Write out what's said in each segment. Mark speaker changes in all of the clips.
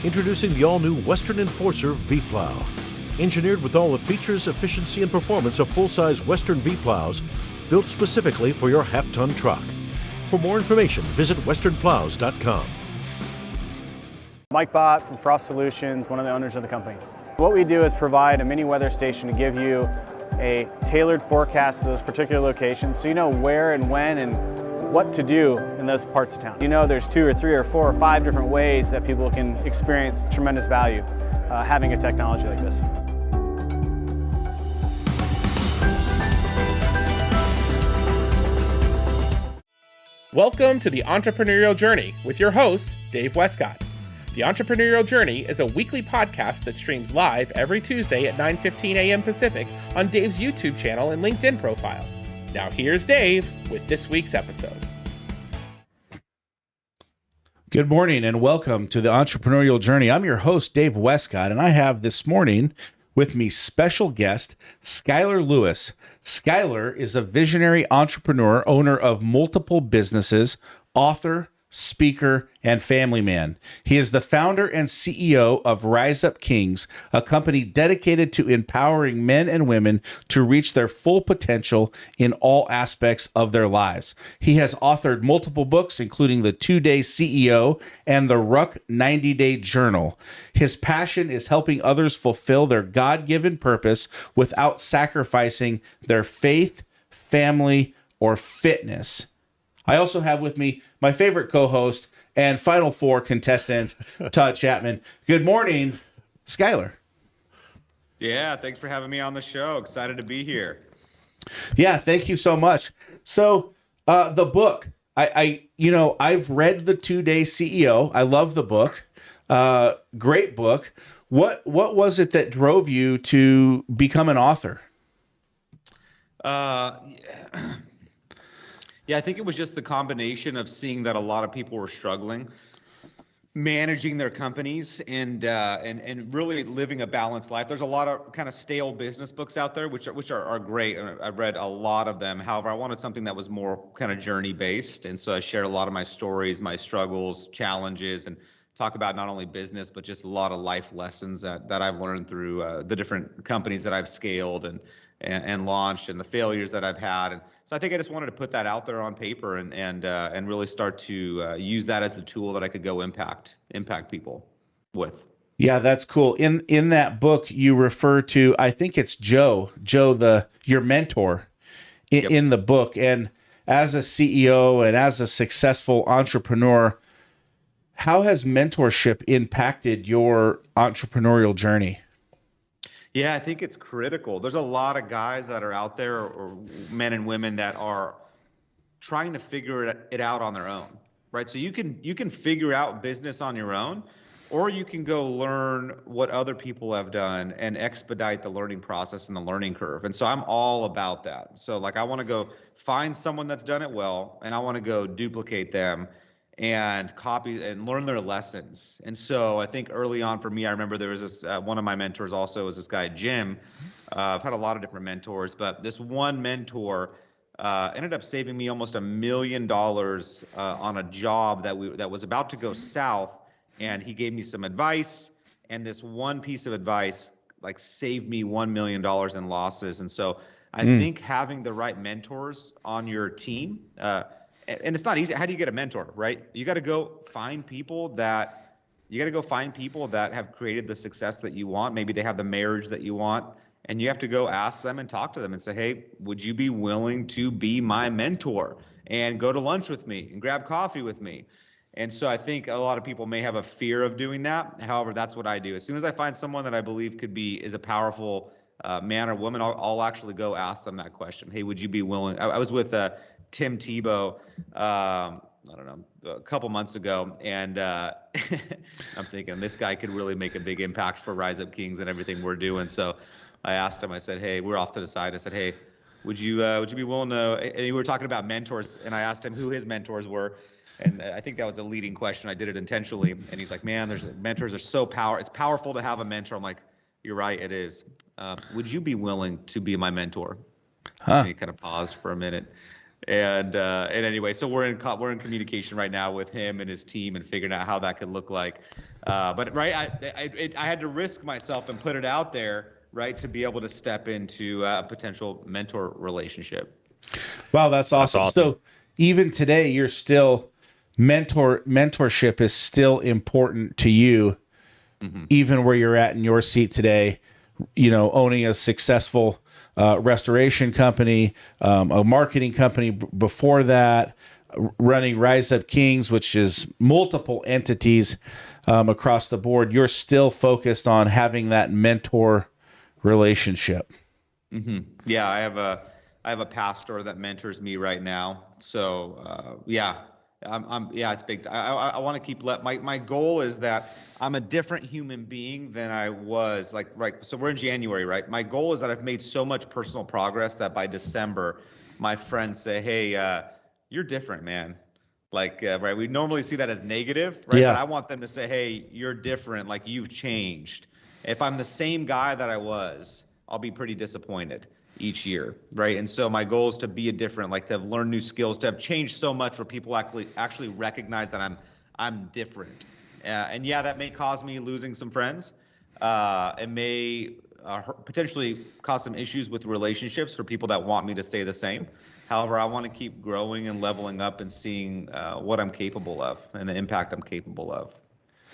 Speaker 1: Introducing the all-new Western Enforcer V-Plow. Engineered with all the features, efficiency, and performance of full-size Western V-Plows, built specifically for your half-ton truck. For more information, visit westernplows.com.
Speaker 2: Mike Bott from Frost Solutions, one of the owners of the company. What we do is provide a mini weather station to give you a tailored forecast to those particular locations so you know where and when and what to do in those parts of town. You know there's 2 or 3 or 4 or 5 different ways that people can experience tremendous value having a technology like this.
Speaker 3: Welcome to the Entrepreneurial Journey with your host, Dave Westcott. The Entrepreneurial Journey is a weekly podcast that streams live every Tuesday at 9:15 a.m. Pacific on Dave's YouTube channel and LinkedIn profile. Now here's Dave with this week's episode.
Speaker 4: Good morning and welcome to the Entrepreneurial Journey. I'm your host, Dave Westcott, and I have this morning with me special guest, Skylar Lewis. Skylar is a visionary entrepreneur, owner of multiple businesses, author, speaker, and family man. He is the founder and CEO of Rise Up Kings, a company dedicated to empowering men and women to reach their full potential in all aspects of their lives. He has authored multiple books, including The 2-Day CEO and The Ruck 90-Day Journal. His passion is helping others fulfill their God-given purpose without sacrificing their faith, family, or fitness. I also have with me my favorite co-host and Final Four contestant, Todd Chapman. Good morning, Skylar.
Speaker 5: Yeah, thanks for having me on the show. Excited to be here.
Speaker 4: Yeah, thank you so much. So, the book, I've read The 2-Day CEO. I love the book. Great book. What was it that drove you to become an author?
Speaker 5: Yeah, I think it was just the combination of seeing that a lot of people were struggling, managing their companies, and really living a balanced life. There's a lot of kind of stale business books out there, which are great. I've read a lot of them. However, I wanted something that was more kind of journey based, and so I shared a lot of my stories, my struggles, challenges, and talk about not only business but just a lot of life lessons that I've learned through the different companies that I've scaled and launched, and the failures that I've had. And so I think I just wanted to put that out there on paper and really start to use that as the tool that I could go impact people with.
Speaker 4: Yeah, that's cool. In that book, you refer to, I think it's Joe, your mentor in the book. And as a CEO and as a successful entrepreneur, how has mentorship impacted your entrepreneurial journey?
Speaker 5: Yeah, I think it's critical. There's a lot of guys that are out there, or men and women, that are trying to figure it out on their own, right? So you can figure out business on your own, or you can go learn what other people have done and expedite the learning process and the learning curve. And so I'm all about that. So like I want to go find someone that's done it well, and I want to go duplicate them and copy and learn their lessons. And so I think early on for me, I remember there was this, one of my mentors also was this guy, Jim. I've had a lot of different mentors, but this one mentor ended up saving me almost $1 million on a job that was about to go south. And he gave me some advice, and this one piece of advice like saved me $1 million in losses. And so I think having the right mentors on your team, and it's not easy. How do you get a mentor, right? You got to go find people that have created the success that you want. Maybe they have the marriage that you want, and you have to go ask them and talk to them and say, hey, would you be willing to be my mentor and go to lunch with me and grab coffee with me? And so I think a lot of people may have a fear of doing that. However, that's what I do. As soon as I find someone that I believe is a powerful man or woman, I'll actually go ask them that question. Hey, would you be willing? I was with Tim Tebow, I don't know, a couple months ago, and I'm thinking this guy could really make a big impact for Rise Up Kings and everything we're doing. So I asked him, I said, hey, we're off to the side. I said, hey, would you be willing to, and we were talking about mentors, and I asked him who his mentors were. And I think that was a leading question. I did it intentionally. And he's like, man, mentors are so powerful. It's powerful to have a mentor. I'm like, you're right, it is. Would you be willing to be my mentor? And he kind of paused for a minute. And anyway, so we're in communication right now with him and his team and figuring out how that could look like. But right, I had to risk myself and put it out there, right, to be able to step into a potential mentor relationship.
Speaker 4: Wow, that's awesome. So even today, you're still mentorship is still important to you, even where you're at in your seat today. You know, owning a successful restoration company, a marketing company before that, running Rise Up Kings, which is multiple entities across the board. You're still focused on having that mentor relationship.
Speaker 5: Yeah, I have a pastor that mentors me right now. So it's big. I want to keep my goal is that I'm a different human being than I was so we're in January, right? My goal is that I've made so much personal progress that by December, my friends say, hey, you're different, man. Right. We normally see that as negative, right?
Speaker 4: Yeah.
Speaker 5: But I want them to say, hey, you're different. Like you've changed. If I'm the same guy that I was, I'll be pretty disappointed each year, right? And so my goal is to be to have learned new skills, to have changed so much where people actually recognize that I'm different. And yeah, that may cause me losing some friends. It may potentially cause some issues with relationships for people that want me to stay the same. However, I want to keep growing and leveling up and seeing what I'm capable of and the impact I'm capable of.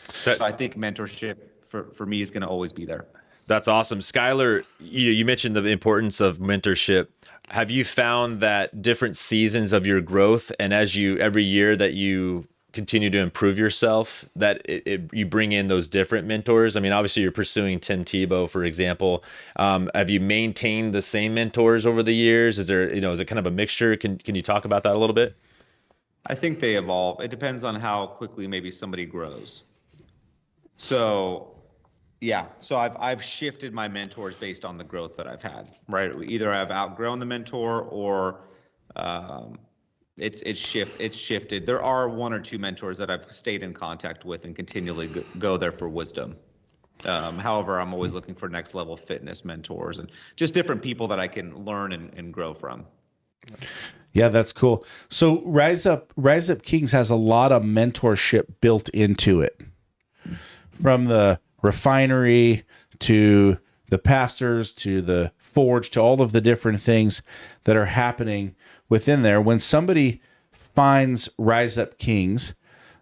Speaker 5: So I think mentorship for me is going to always be there.
Speaker 6: That's awesome. Skylar, you mentioned the importance of mentorship. Have you found that different seasons of your growth and every year that you continue to improve yourself, that you bring in those different mentors? I mean, obviously you're pursuing Tim Tebow, for example. Have you maintained the same mentors over the years? Is it kind of a mixture? Can you talk about that a little bit?
Speaker 5: I think they evolve. It depends on how quickly maybe somebody grows. So I've shifted my mentors based on the growth that I've had, right? Either I've outgrown the mentor or it's shifted. There are one or two mentors that I've stayed in contact with and continually go there for wisdom. However, I'm always looking for next level fitness mentors and just different people that I can learn and grow from.
Speaker 4: Yeah, that's cool. So Rise Up Kings has a lot of mentorship built into it, from the refinery to the pastors to the forge to all of the different things that are happening within there. When somebody finds Rise Up Kings,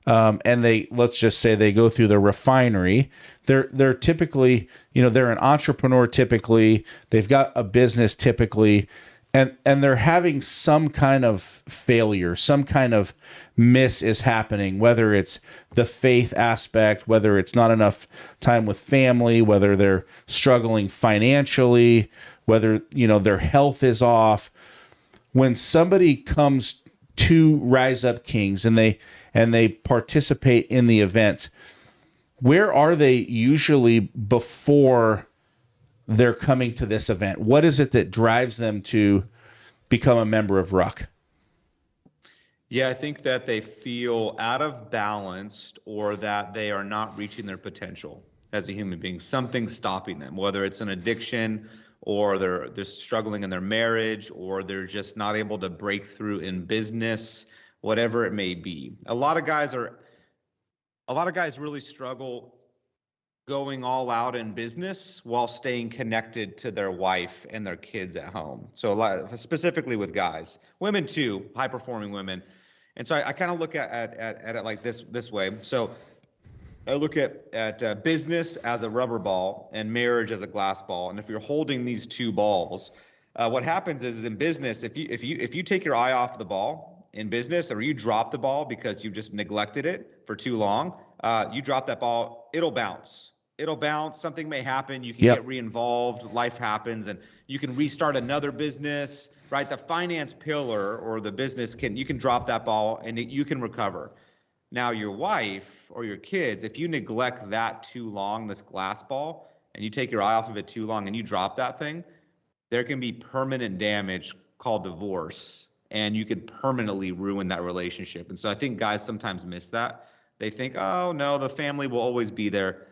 Speaker 4: and let's just say they go through the refinery, they're typically, they're an entrepreneur typically, they've got a business typically, and they're having some kind of failure, some kind of miss is happening, whether it's the faith aspect, whether it's not enough time with family, whether they're struggling financially, whether, their health is off. When somebody comes to Rise Up Kings and they participate in the events, where are they usually before they're coming to this event? What is it that drives them to become a member of Ruck?
Speaker 5: Yeah, I think that they feel out of balance or that they are not reaching their potential as a human being. Something's stopping them, whether it's an addiction or they're struggling in their marriage or they're just not able to break through in business, whatever it may be. A lot of guys really struggle going all out in business while staying connected to their wife and their kids at home. So specifically with guys, women too, high performing women. And so I kind of look at it like this way. So I look at business as a rubber ball and marriage as a glass ball. And if you're holding these two balls, what happens is in business, if you take your eye off the ball in business, or you drop the ball because you've just neglected it for too long, you drop that ball, it'll bounce. Something may happen. You can get re-involved. Life happens, and you can restart another business. Right, the finance pillar or the business you can drop that ball and you can recover. Now, your wife or your kids, if you neglect that too long, this glass ball, and you take your eye off of it too long, and you drop that thing, there can be permanent damage called divorce, and you can permanently ruin that relationship. And so I think guys sometimes miss that. They think, oh no, the family will always be there.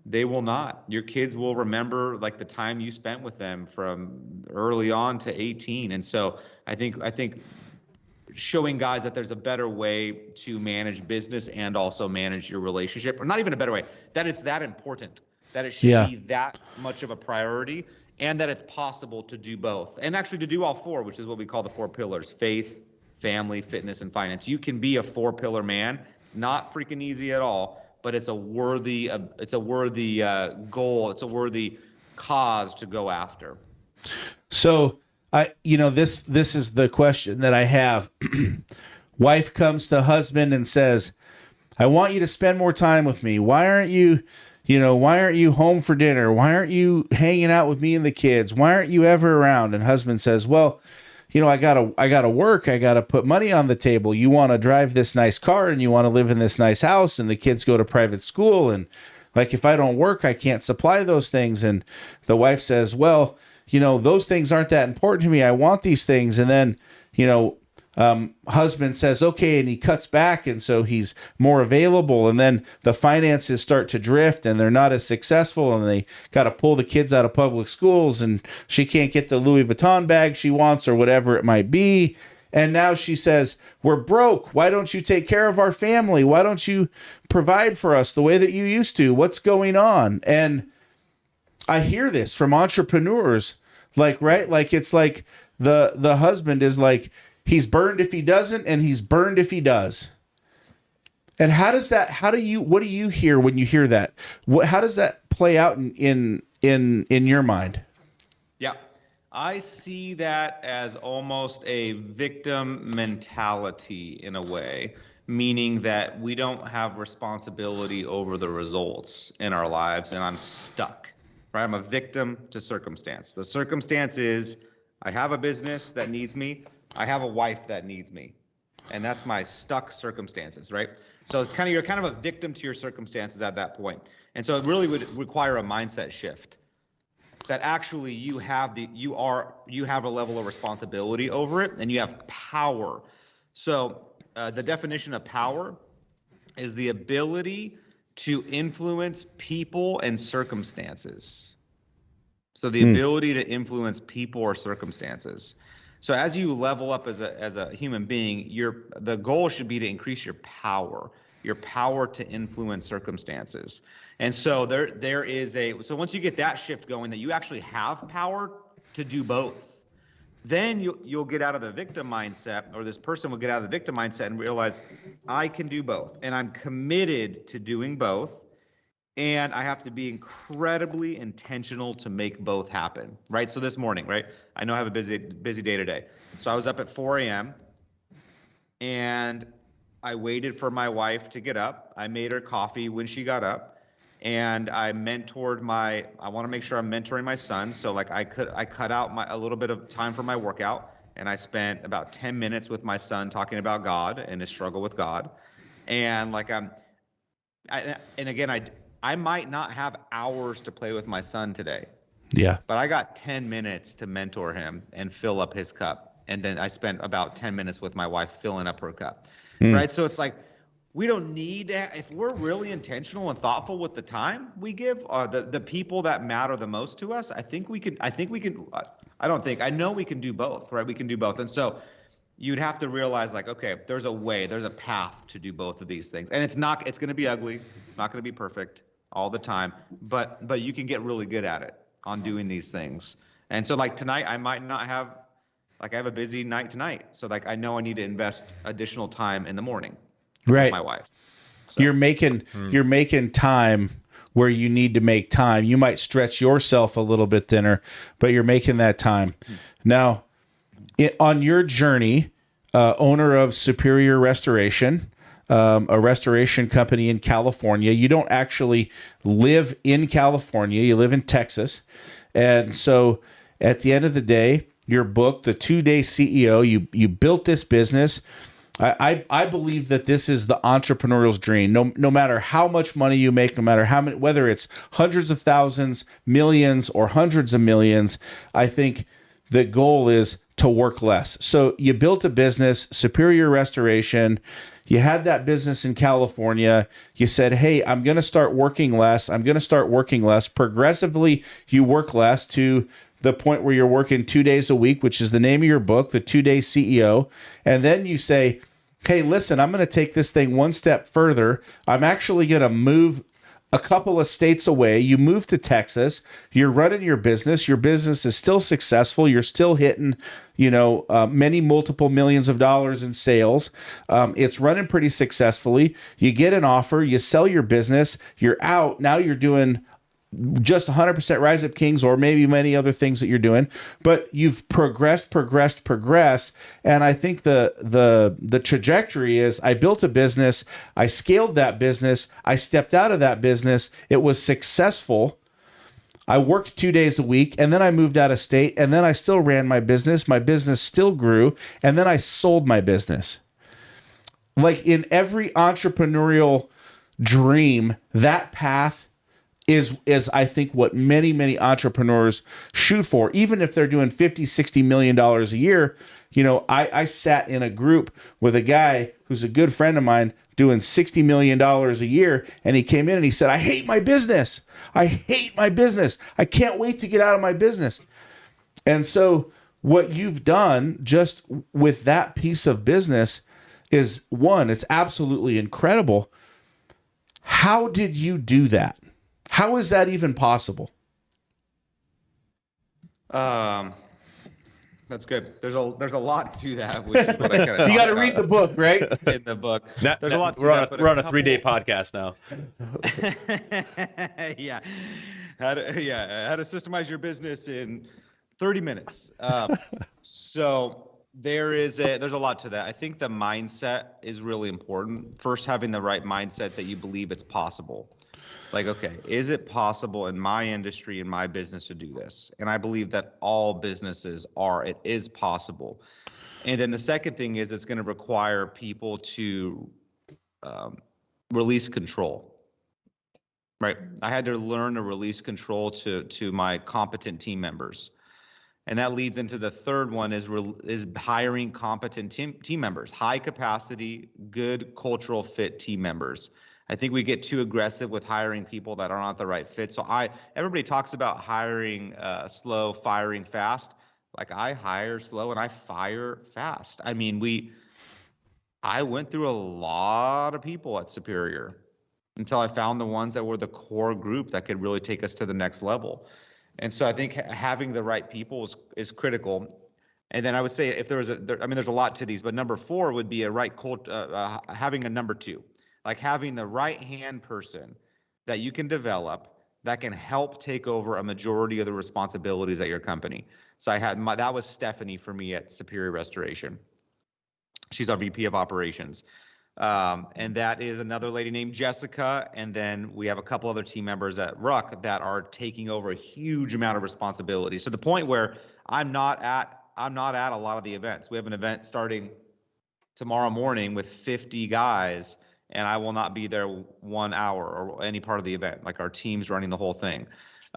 Speaker 5: They will not. Your kids will remember like the time you spent with them from early on to 18. And so I think showing guys that there's a better way to manage business and also manage your relationship, or not even a better way, that it's that important, that it should be that much of a priority, and that it's possible to do both, and actually to do all four, which is what we call the 4 pillars: faith, family, fitness, and finance. You can be a 4-pillar man. It's not freaking easy at all, but it's a worthy goal. It's a worthy cause to go after.
Speaker 4: So this is the question that I have. Wife comes to husband and says, I want you to spend more time with me. Why aren't you home for dinner? Why aren't you hanging out with me and the kids? Why aren't you ever around? And husband says, well, I gotta work. I gotta put money on the table. You want to drive this nice car and you want to live in this nice house, and the kids go to private school. And like, if I don't work, I can't supply those things. And the wife says, well, those things aren't that important to me. I want these things. And then, husband says, okay. And he cuts back. And so he's more available. And then the finances start to drift and they're not as successful. And they got to pull the kids out of public schools, and she can't get the Louis Vuitton bag she wants or whatever it might be. And now she says, we're broke. Why don't you take care of our family? Why don't you provide for us the way that you used to? What's going on? And I hear this from entrepreneurs, right? Like, it's like the husband is like, he's burned if he doesn't, and he's burned if he does. And what do you hear when you hear that? How does that play out in your mind?
Speaker 5: Yeah. I see that as almost a victim mentality in a way, meaning that we don't have responsibility over the results in our lives, and I'm stuck, right? I'm a victim to circumstance. The circumstance is I have a business that needs me. I have a wife that needs me, and that's my stuck circumstances, right? So you're kind of a victim to your circumstances at that point. And so it really would require a mindset shift, that actually you have a level of responsibility over it, and you have power. So the definition of power is the ability to influence people and circumstances. So the ability to influence people or circumstances. So as you level up as a human being, the goal should be to increase your power to influence circumstances. And so so once you get that shift going, that you actually have power to do both, then you'll get out of the victim mindset, or this person will get out of the victim mindset and realize, I can do both, and I'm committed to doing both. And I have to be incredibly intentional to make both happen, right? So this morning, right? I know I have a busy day today. So I was up at 4 a.m. and I waited for my wife to get up. I made her coffee when she got up, and I want to make sure I'm mentoring my son. So like I cut out a little bit of time for my workout, and I spent about 10 minutes with my son talking about God and his struggle with God. And I might not have hours to play with my son today.
Speaker 4: Yeah.
Speaker 5: But I got 10 minutes to mentor him and fill up his cup. And then I spent about 10 minutes with my wife filling up her cup. Right? So it's like, we don't need to, if we're really intentional and thoughtful with the time we give the people that matter the most to us, I know we can do both, right? We can do both. And so you'd have to realize, like, okay, there's a path to do both of these things. And it's going to be ugly. It's not going to be perfect all the time, but you can get really good at it on doing these things. And so like tonight, I might not have, I have a busy night tonight. So like, I know I need to invest additional time in the morning with my wife. So
Speaker 4: you're making time where you need to make time. You might stretch yourself a little bit thinner, but you're making that time. Now, on your journey, owner of Superior Restoration, a restoration company in California. You don't actually live in California. You live in Texas. And so at the end of the day, your book, The 2-Day CEO, you built this business. I believe that this is the entrepreneurial's dream. No matter how much money you make, no matter how many, whether it's hundreds of thousands, millions, or hundreds of millions, I think the goal is to work less. So you built a business, Superior Restoration. You had that business in California. You said, hey, I'm going to start working less. I'm going to start working less. Progressively, you work less to the point where you're working 2 days a week, which is the name of your book, The 2-Day CEO. And then you say, hey, listen, I'm going to take this thing one step further. I'm actually going to move a couple of states away. You move to Texas. You're running your business. Your business is still successful. You're still hitting, many multiple millions of dollars in sales. It's running pretty successfully. You get an offer. You sell your business. You're out. Now you're doing just 100% Rise Up Kings, or maybe many other things that you're doing, but you've progressed. And I think the trajectory is, I built a business, I scaled that business, I stepped out of that business, it was successful. I worked 2 days a week, and then I moved out of state, and then I still ran my business still grew, and then I sold my business. Like in every entrepreneurial dream, that path is I think what many entrepreneurs shoot for, even if they're doing $50-60 million a year. I sat in a group with a guy who's a good friend of mine doing $60 million a year, and he came in and he said, I hate my business. I can't wait to get out of my business. And so what you've done just with that piece of business is, one, it's absolutely incredible. How did you do that? How is that even possible?
Speaker 5: That's good. There's a lot to that, which is what I kind of
Speaker 4: you got to read the book, right?
Speaker 5: In the book. There's a lot to
Speaker 6: we're
Speaker 5: that.
Speaker 6: We're on a 3-day podcast now.
Speaker 5: Yeah. How to systemize your business in 30 minutes. So there's a lot to that. I think the mindset is really important. First, having the right mindset that you believe it's possible. Like, okay, is it possible in my industry, in my business to do this? And I believe that all businesses it is possible. And then the second thing is, it's going to require people to release control, right? I had to learn to release control to my competent team members. And that leads into the third one is hiring competent team members, high capacity, good cultural fit team members. I think we get too aggressive with hiring people that are not the right fit. So everybody talks about hiring slow, firing fast. Like, I hire slow and I fire fast. I mean, I went through a lot of people at Superior until I found the ones that were the core group that could really take us to the next level. And so I think having the right people is critical. And then I would say, if there's a lot to these, but number 4 would be having a number 2. Like, having the right-hand person that you can develop that can help take over a majority of the responsibilities at your company. So that was Stephanie for me at Superior Restoration. She's our VP of Operations. And that is another lady named Jessica. And then we have a couple other team members at Ruck that are taking over a huge amount of responsibility. So the point where I'm not at a lot of the events. We have an event starting tomorrow morning with 50 guys, and I will not be there 1 hour or any part of the event. Like, our team's running the whole thing.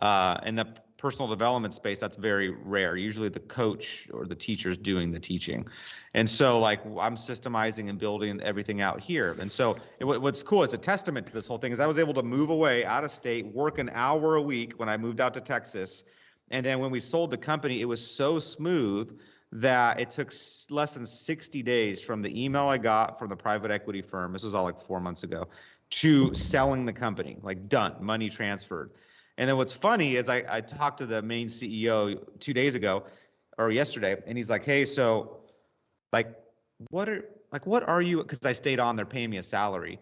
Speaker 5: In the personal development space, that's very rare. Usually the coach or the teacher's doing the teaching. And so, like, I'm systemizing and building everything out here. And so what's cool, it's a testament to this whole thing, is I was able to move away out of state, work an hour a week when I moved out to Texas. And then when we sold the company, it was so smooth that it took less than 60 days from the email I got from the private equity firm, this was all like 4 months ago, to selling the company, like, done, money transferred. And then what's funny is I talked to the main CEO 2 days ago or yesterday, and he's like, hey, so what are you, because I stayed on, they're paying me a salary.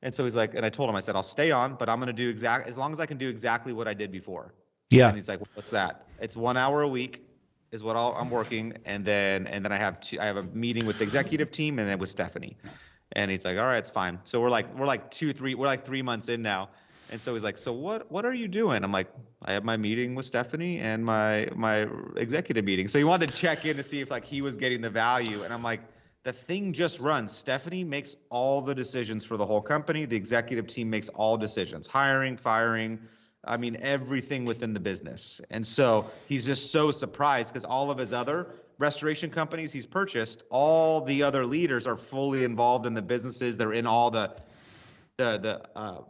Speaker 5: And so he's like, and I told him, I said, I'll stay on, but I'm going to do as long as I can do exactly what I did before.
Speaker 4: Yeah.
Speaker 5: And he's like, well, what's that? It's 1 hour a week is what I'm working. And then I have a meeting with the executive team and then with Stephanie. And he's like, all right, it's fine. So we're like 3 months in now. And so he's like, so what are you doing? I'm like, I have my meeting with Stephanie and my executive meeting. So he wanted to check in to see if, like, he was getting the value. And I'm like, the thing just runs. Stephanie makes all the decisions for the whole company. The executive team makes all decisions, hiring, firing, I mean, everything within the business. And so he's just so surprised because all of his other restoration companies he's purchased, all the other leaders are fully involved in the businesses. They're in all the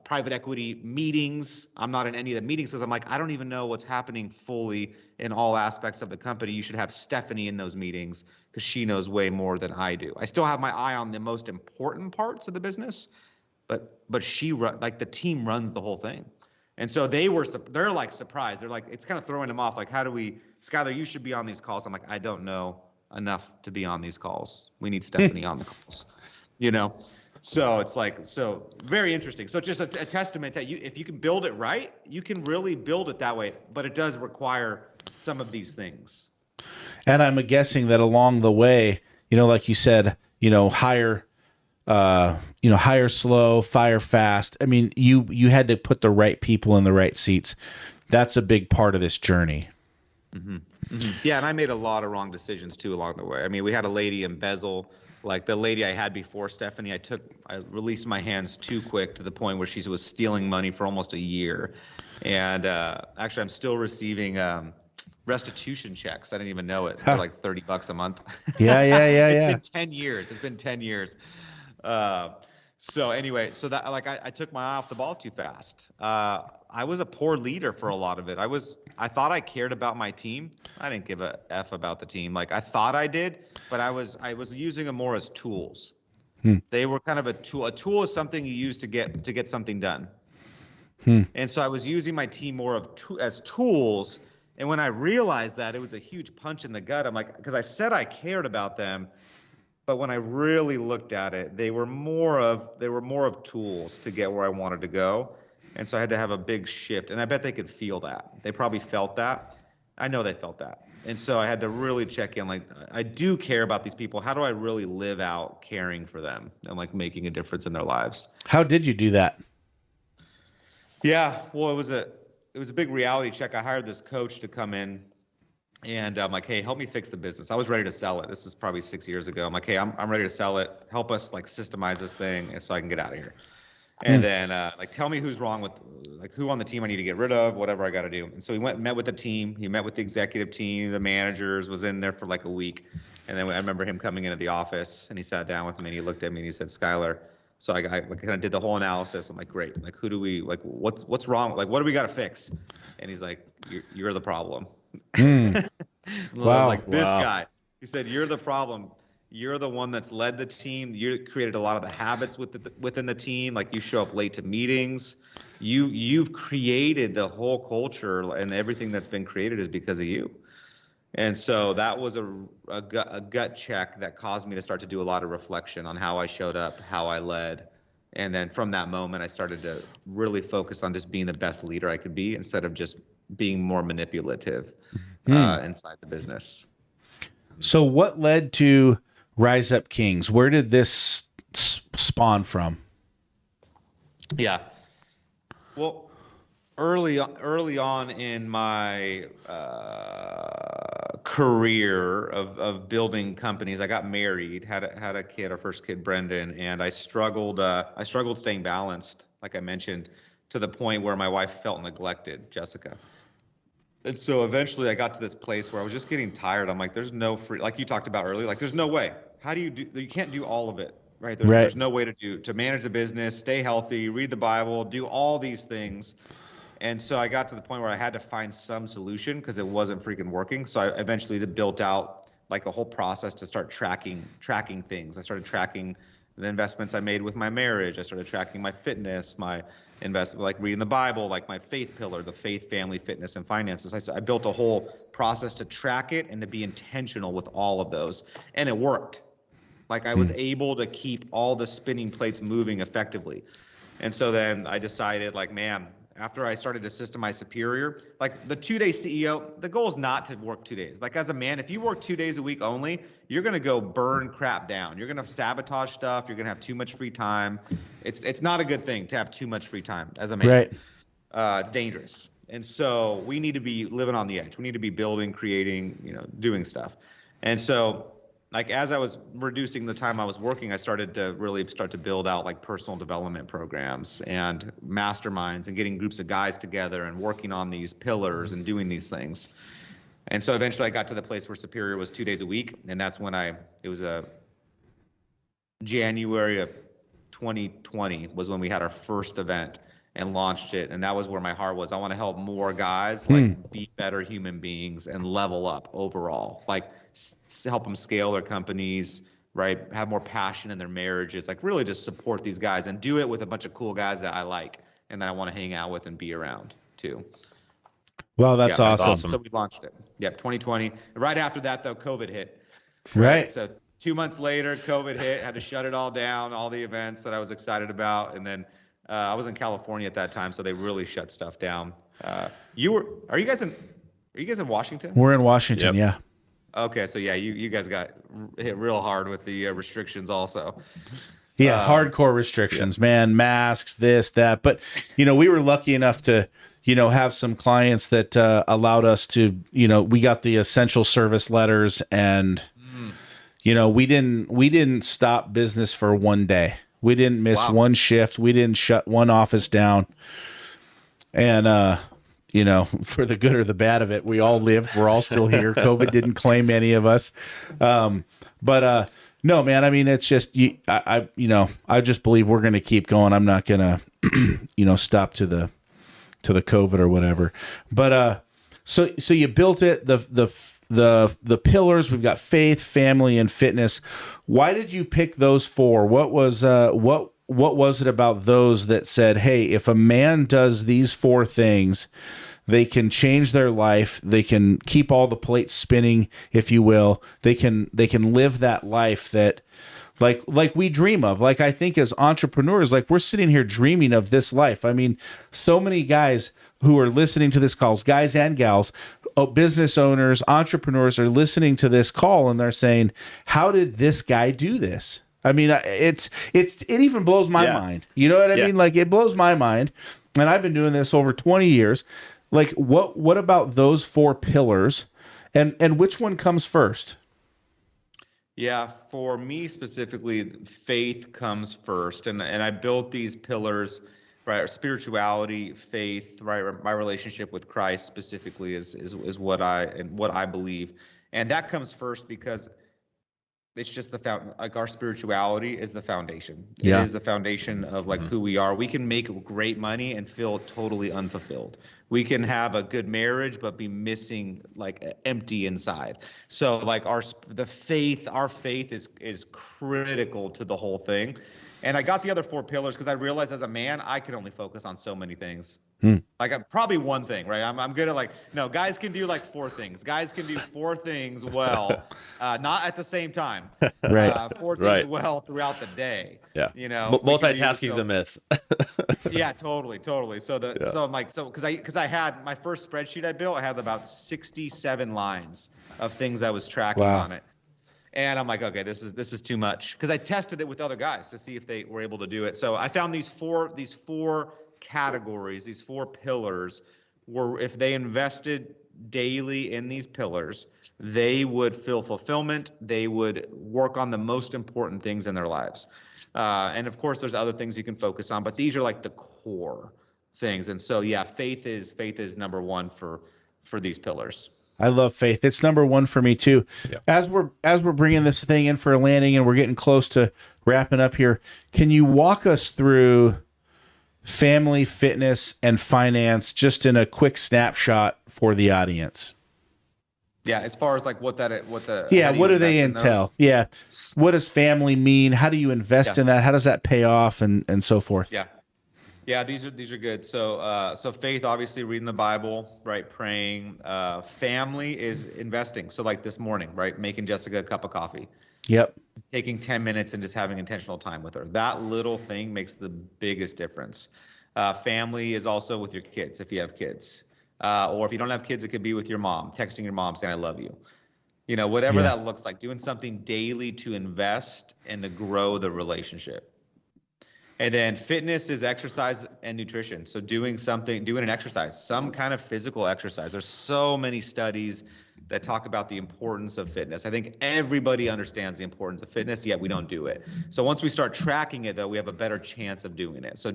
Speaker 5: private equity meetings. I'm not in any of the meetings because I'm like, I don't even know what's happening fully in all aspects of the company. You should have Stephanie in those meetings because she knows way more than I do. I still have my eye on the most important parts of the business, but like the team runs the whole thing. And so they're like surprised. They're like, it's kind of throwing them off. Like, Skylar, you should be on these calls. I'm like, I don't know enough to be on these calls. We need Stephanie on the calls, So it's like, so very interesting. So it's just a testament that if you can build it right, you can really build it that way, but it does require some of these things.
Speaker 4: And I'm guessing that along the way, like you said, hire slow, fire fast. I mean, you had to put the right people in the right seats. That's a big part of this journey.
Speaker 5: Mm-hmm. Mm-hmm. Yeah. And I made a lot of wrong decisions too along the way. I mean, we had a lady embezzle. Like the lady I had before Stephanie, I released my hands too quick to the point where she was stealing money for almost a year. And actually, I'm still receiving restitution checks. I didn't even know it. They're like $30 a month.
Speaker 4: Yeah.
Speaker 5: It's been 10 years. It's been 10 years. So anyway, so that I took my eye off the ball too fast. I was a poor leader for a lot of it. I thought I cared about my team. I didn't give a F about the team. Like I thought I did, but I was using them more as tools. They were kind of a tool. A tool is something you use to get something done. And so I was using my team more as tools. And when I realized that, it was a huge punch in the gut. I'm like, because I said I cared about them, but when I really looked at it, they were more of tools to get where I wanted to go. And so I had to have a big shift. And I bet they could feel that. They probably felt that. I know they felt that. And so I had to really check in, like, I do care about these people. How do I really live out caring for them and like making a difference in their lives?
Speaker 4: How did you do that?
Speaker 5: Yeah, well, it was a big reality check. I hired this coach to come in. And I'm like, hey, help me fix the business. I was ready to sell it. This is probably 6 years ago. I'm like, hey, I'm ready to sell it. Help us like systemize this thing and so I can get out of here. And then like, tell me who's wrong with, like, who on the team I need to get rid of, whatever I got to do. And so he went and met with the team. He met with the executive team, the managers, was in there for like a week. And then I remember him coming into the office and he sat down with me and he looked at me and he said, Skylar. So I kind of did the whole analysis. I'm like, great. Like, who do we, like, what's wrong? Like, what do we got to fix? And he's like, you're the problem.
Speaker 4: Wow.
Speaker 5: I was like, this guy. He said, you're the problem. You're the one that's led the team. You created a lot of the habits within the team. Like, you show up late to meetings. You've created the whole culture, and everything that's been created is because of you. And so that was a gut check that caused me to start to do a lot of reflection on how I showed up, how I led. And then from that moment, I started to really focus on just being the best leader I could be instead of just being more manipulative inside the business.
Speaker 4: So what led to Rise Up Kings? Where did this spawn from?
Speaker 5: Yeah. Well, early on in my career of building companies, I got married, had a kid, our first kid, Brendan, and I struggled staying balanced, like I mentioned, to the point where my wife felt neglected, Jessica. And so eventually I got to this place where I was just getting tired. I'm like, there's no free, like you talked about earlier, like there's no way. How do you can't do all of it, right? There's no way to manage a business, stay healthy, read the Bible, do all these things. And so I got to the point where I had to find some solution because it wasn't freaking working. So I eventually built out like a whole process to start tracking things. I started tracking the investments I made with my marriage. I started tracking my fitness, my investment, like reading the Bible, like my faith pillar, the faith, family, fitness, and finances. I built a whole process to track it and to be intentional with all of those. And it worked. Like I was able to keep all the spinning plates moving effectively. And so then I decided, like, man, after I started to systemize Superior, like the 2-day CEO, the goal is not to work 2 days. Like as a man, if you work 2 days a week only, you're going to go burn crap down. You're going to sabotage stuff. You're going to have too much free time. It's not a good thing to have too much free time as a man.
Speaker 4: Right.
Speaker 5: It's dangerous. And so we need to be living on the edge. We need to be building, creating, doing stuff. And so like as I was reducing the time I was working, I started to really build out like personal development programs and masterminds and getting groups of guys together and working on these pillars and doing these things. And so eventually I got to the place where Superior was 2 days a week. And that's when it was a January of 2020 was when we had our first event and launched it. And that was where my heart was. I want to help more guys like be better human beings and level up overall, like help them scale their companies, right? Have more passion in their marriages, like really just support these guys and do it with a bunch of cool guys that I like and that I want to hang out with and be around too.
Speaker 4: Well, that's awesome.
Speaker 5: So we launched it. Yep, 2020. Right after that, though, COVID hit.
Speaker 4: Right.
Speaker 5: So 2 months later, COVID hit. Had to shut it all down, all the events that I was excited about, and then I was in California at that time, so they really shut stuff down. Are you guys in Washington?
Speaker 4: We're in Washington.
Speaker 6: Yep.
Speaker 4: Yeah.
Speaker 5: Okay, so yeah, you guys got hit real hard with the restrictions also.
Speaker 4: Yeah, hardcore restrictions, man, masks, this, that. But, we were lucky enough to, have some clients that allowed us to, we got the essential service letters and, we didn't stop business for one day. We didn't miss one shift. We didn't shut one office down. And, for the good or the bad of it, we all lived. We're all still here. COVID didn't claim any of us. But no, man, I mean, it's just, I just believe we're going to keep going. I'm not going to, stop to the COVID or whatever. But, so you built it, the pillars. We've got faith, family, and fitness. Why did you pick those four? What was it about those that said, hey, if a man does these four things, they can change their life. They can keep all the plates spinning, if you will. They can live that life that like we dream of. Like, I think as entrepreneurs, like, we're sitting here dreaming of this life. I mean, so many guys who are listening to this calls, guys and gals, business owners, entrepreneurs are listening to this call and they're saying, how did this guy do this? I mean, it even blows my mind. You know what I mean? Like, it blows my mind. And I've been doing this over 20 years. Like, what about those four pillars, and which one comes first?
Speaker 5: Yeah, for me specifically, faith comes first, and I built these pillars, right? Spirituality, faith, right? My relationship with Christ specifically is what I believe, and that comes first because it's just our spirituality is the foundation. It is the foundation of like who we are. We can make great money and feel totally unfulfilled. We can have a good marriage but be missing, like, empty inside. So like our faith is critical to the whole thing. And I got the other four pillars because I realized as a man I can only focus on so many things. Like, probably one thing, right? I'm good at, like, no, guys can do like four things. Guys can do four things well, not at the same time.
Speaker 4: Right.
Speaker 5: Four things well throughout the day.
Speaker 6: Yeah.
Speaker 5: Multitasking
Speaker 6: is a myth.
Speaker 5: Yeah, totally. So I'm like, because I had my first spreadsheet I built, I had about 67 lines of things I was tracking on it. And I'm like, okay, this is too much, because I tested it with other guys to see if they were able to do it. So I found these four categories, these four pillars, were, if they invested daily in these pillars, they would feel fulfillment. They would work on the most important things in their lives. And of course, there's other things you can focus on, but these are like the core things. And so, yeah, faith is number one for these pillars.
Speaker 4: I love faith. It's number one for me too. Yeah. As we're bringing this thing in for a landing and we're getting close to wrapping up here, can you walk us through family, fitness, and finance just in a quick snapshot for the audience?
Speaker 5: Yeah, as far as like what do
Speaker 4: they entail? Yeah. What does family mean? How do you invest in that? How does that pay off, and so forth?
Speaker 5: Yeah, these are good. So faith, obviously reading the Bible, right? Praying. Family is investing. So like this morning, right? Making Jessica a cup of coffee.
Speaker 4: Yep.
Speaker 5: Taking 10 minutes and just having intentional time with her. That little thing makes the biggest difference. Family is also with your kids, if you have kids. Or if you don't have kids, it could be with your mom, texting your mom saying, I love you. Whatever that looks like, doing something daily to invest and to grow the relationship. And then fitness is exercise and nutrition. So doing an exercise, some kind of physical exercise. There's so many studies that talk about the importance of fitness. I think everybody understands the importance of fitness, yet we don't do it. So once we start tracking it, though, we have a better chance of doing it. So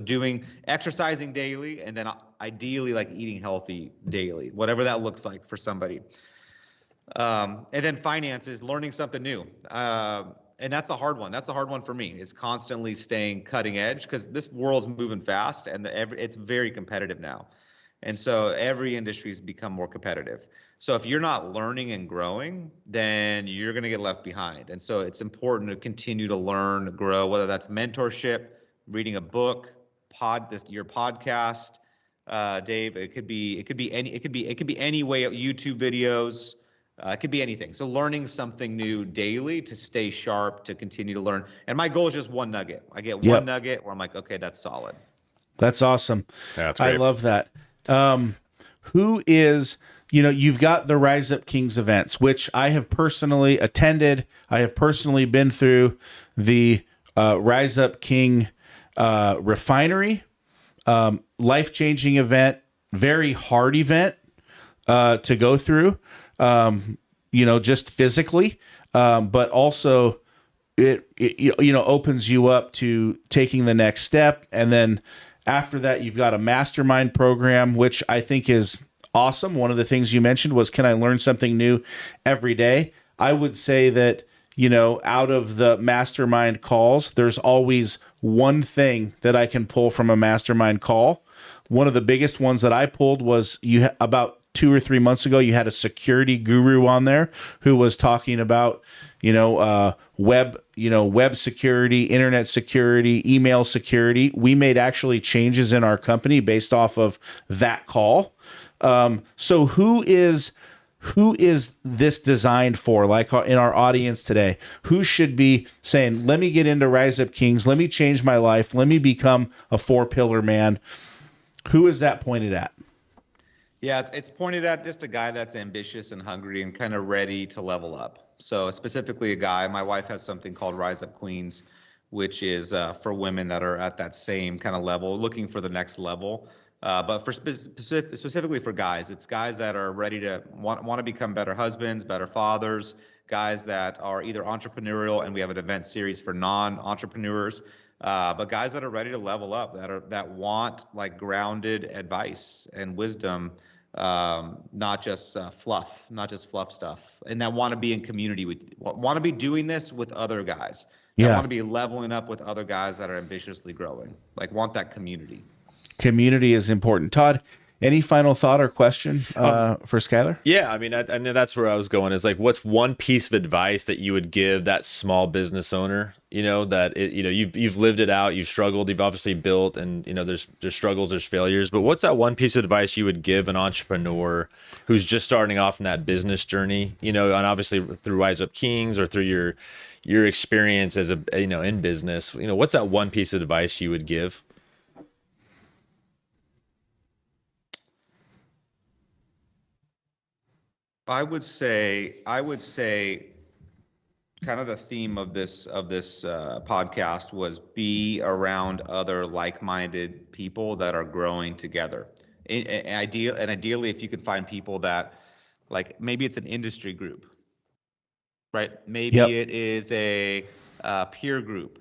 Speaker 5: exercising daily, and then ideally like eating healthy daily, whatever that looks like for somebody. And then finances, learning something new. And that's a hard one. That's a hard one for me, is constantly staying cutting edge, because this world's moving fast and it's very competitive now. And so every industry's become more competitive. So if you're not learning and growing, then you're going to get left behind. And so it's important to continue to learn, grow, whether that's mentorship, reading a book, your podcast, Dave. It could be any way, YouTube videos. It could be anything. So learning something new daily to stay sharp, to continue to learn. And my goal is just one nugget. I get one nugget where I'm like, okay, that's solid.
Speaker 4: That's awesome.
Speaker 6: Yeah, that's great.
Speaker 4: I love that. Who is, you've got the Rise Up Kings events, which I have personally attended. I have personally been through the Rise Up King refinery, life-changing event, very hard event to go through. Just physically, but also it opens you up to taking the next step. And then after that, you've got a mastermind program, which I think is awesome. One of the things you mentioned was, can I learn something new every day? I would say that, out of the mastermind calls, there's always one thing that I can pull from a mastermind call. One of the biggest ones that I pulled was about 2 or 3 months ago, you had a security guru on there who was talking about, web security, internet security, email security. We made actually changes in our company based off of that call. So who is this designed for? Like in our audience today, who should be saying, let me get into Rise Up Kings, let me change my life, let me become a 4-pillar man? Who is that pointed at?
Speaker 5: Yeah, it's pointed at just a guy that's ambitious and hungry and kind of ready to level up. So specifically a guy, my wife has something called Rise Up Queens, which is for women that are at that same kind of level, looking for the next level. But for specifically for guys, it's guys that are ready to want to become better husbands, better fathers, guys that are either entrepreneurial, and we have an event series for non-entrepreneurs, but guys that are ready to level up, that want like grounded advice and wisdom, not just fluff stuff, and that want to be in community want to be doing this with other guys. That want to be leveling up with other guys that are ambitiously growing, like want that community.
Speaker 4: Community is important. Todd, any final thought or question for Skylar?
Speaker 6: Yeah, I mean, I know that's where I was going, is like, what's one piece of advice that you would give that small business owner, that you've lived it out, you've struggled, you've obviously built, and there's struggles, there's failures, but what's that one piece of advice you would give an entrepreneur who's just starting off in that business journey, and obviously through Rise Up Kings or through your experience as in business, what's that one piece of advice you would give?
Speaker 5: I would say kind of the theme of this podcast was be around other like-minded people that are growing together. And ideally, if you could find people that, like, maybe it's an industry group, right? Maybe it is a peer group.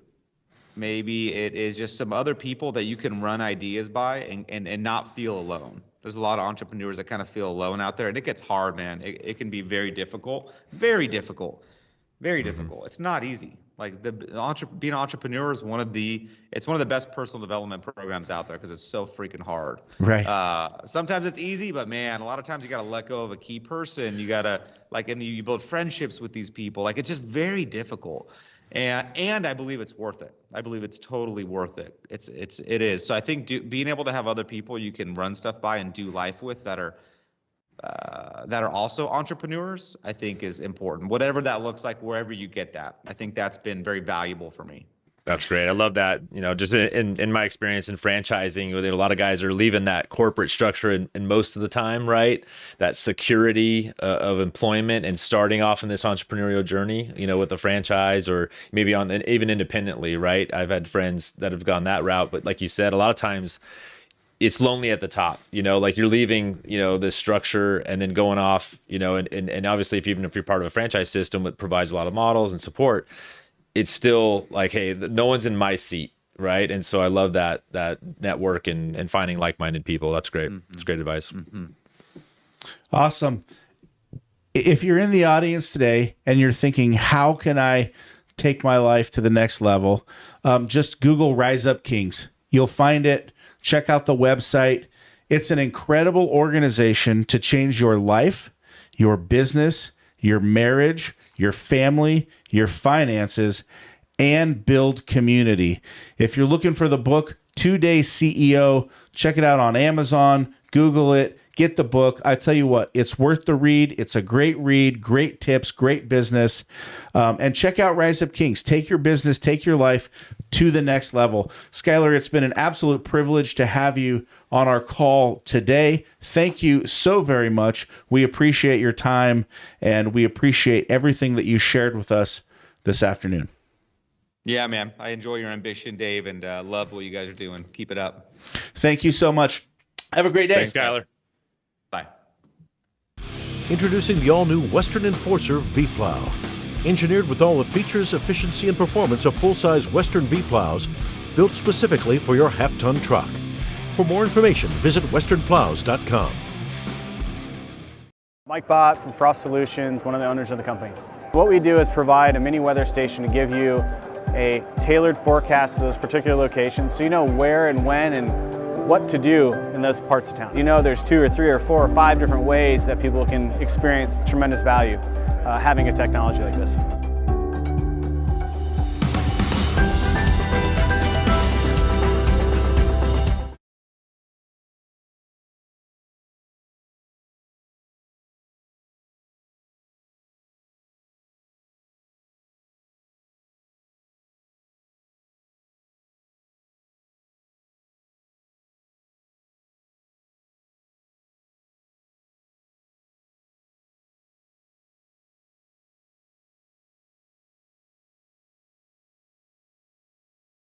Speaker 5: Maybe it is just some other people that you can run ideas by and not feel alone. There's a lot of entrepreneurs that kind of feel alone out there, and it gets hard, man. It can be very difficult, very difficult, very difficult. It's not easy. Like being an entrepreneur is one of the best personal development programs out there, because it's so freaking hard.
Speaker 4: Right.
Speaker 5: Sometimes it's easy, but man, a lot of times you got to let go of a key person. You got to and you build friendships with these people. Like, it's just very difficult. And I believe it's worth it. I believe it's totally worth it. It is. So I think being able to have other people you can run stuff by and do life with that are also entrepreneurs, I think is important. Whatever that looks like, wherever you get that, I think that's been very valuable for me.
Speaker 6: That's great. I love that. Just in my experience in franchising, a lot of guys are leaving that corporate structure in most of the time, right? That security of employment, and starting off in this entrepreneurial journey, with a franchise, or maybe even independently, right? I've had friends that have gone that route, but like you said, a lot of times it's lonely at the top, like you're leaving, this structure and then going off, and obviously even if you're part of a franchise system that provides a lot of models and support, it's still like, hey, no one's in my seat, right? And so I love that network and finding like-minded people. That's great. It's great advice.
Speaker 4: Awesome. If you're in the audience today and you're thinking, how can I take my life to the next level? Just Google Rise Up Kings. You'll find it. Check out the website. It's an incredible organization to change your life, your business, your marriage, your family, your finances, and build community. If you're looking for the book, 2-Day CEO, check it out on Amazon, Google it, get the book. I tell you what, it's worth the read. It's a great read, great tips, great business. And check out Rise Up Kings. Take your business, take your life to the next level. Skylar, it's been an absolute privilege to have you on our call today. Thank you so very much. We appreciate your time, and we appreciate everything that you shared with us this afternoon.
Speaker 5: Yeah, man. I enjoy your ambition, Dave, and love what you guys are doing. Keep it up.
Speaker 4: Thank you so much. Have a great day.
Speaker 6: Thanks, Skylar.
Speaker 5: Bye.
Speaker 1: Introducing the all-new Western Enforcer V-Plow. Engineered with all the features, efficiency, and performance of full-size Western V-Plows, built specifically for your half-ton truck. For more information, visit westernplows.com.
Speaker 2: Mike Bott from Frost Solutions, one of the owners of the company. What we do is provide a mini weather station to give you a tailored forecast to those particular locations so you know where and when and what to do in those parts of town. You know there's 2 or 3 or 4 or 5 different ways that people can experience tremendous value having a technology like this.